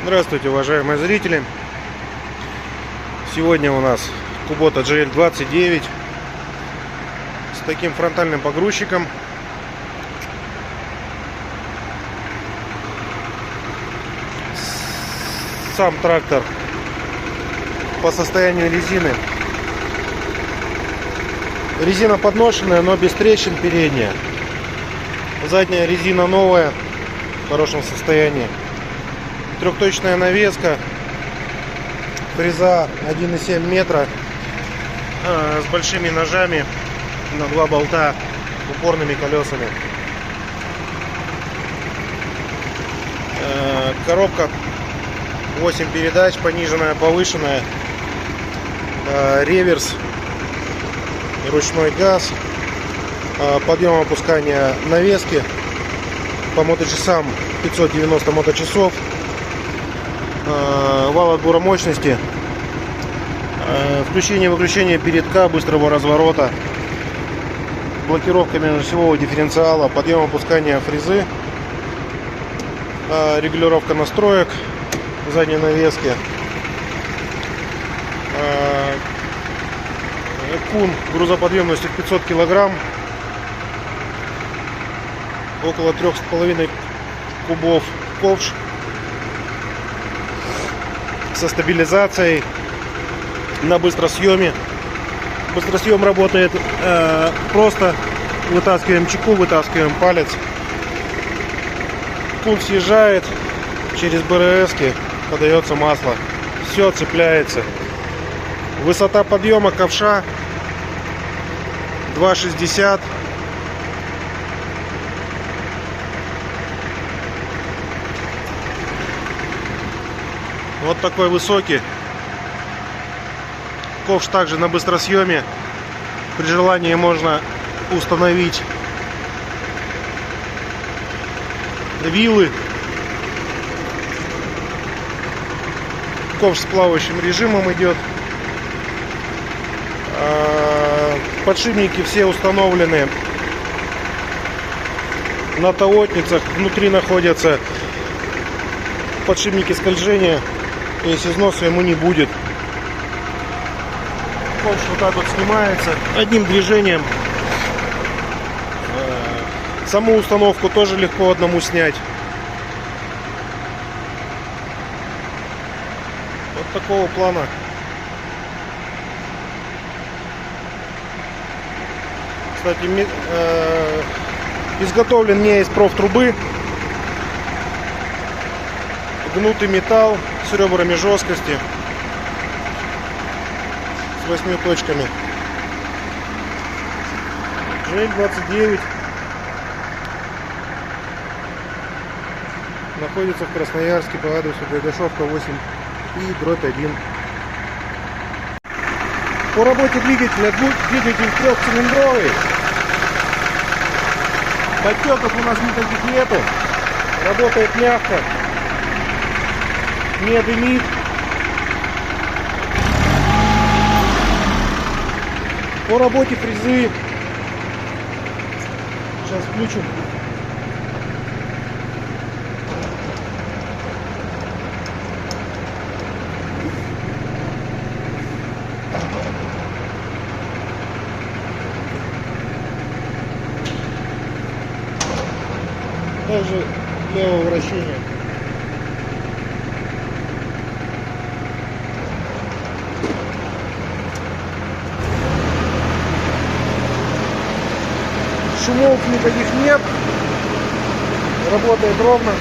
Здравствуйте, уважаемые зрители! Сегодня у нас Kubota GL29 с таким фронтальным погрузчиком. Сам трактор по состоянию резины. Резина подношенная, но без трещин передняя. Задняя резина новая, в хорошем состоянии. Трехточная навеска, фреза 1,7 метра с большими ножами на 2 болта, упорными колесами. Коробка 8 передач, пониженная, повышенная, реверс, ручной газ, подъем опускания навески по моточасам 590 моточасов. Вал отбора мощности, включение-выключение передка быстрого разворота, блокировка межосевого дифференциала, подъем опускания фрезы, регулировка настроек задней навески, кун грузоподъемностью 500 килограмм, около 3,5 кубов ковш со стабилизацией на быстросъеме. Быстросъем работает просто. Вытаскиваем чеку, вытаскиваем палец. Кун съезжает, через БРС-ки подается масло. Все цепляется. Высота подъема ковша 2,60. Вот такой высокий. Ковш также на быстросъеме. При желании можно установить вилы. Ковш с плавающим режимом идет. Подшипники все установлены на таотницах. Внутри находятся подшипники скольжения. Если износа ему не будет. Ковш вот так вот снимается одним движением. Саму установку тоже легко одному снять. Вот такого плана. Кстати, изготовлен не из профтрубы. Гнутый металл с ребрами жесткости, с 8 точками. GL29 находится в Красноярске по адресу Гайдашовка 8И/1. По работе двигателя, двигатель трехцилиндровый. Подтеков у нас никаких нету. Работает мягко. Не дымит. По работе фрезы. Сейчас включим. Также левое вращение. Шумов никаких нет. Работает ровно.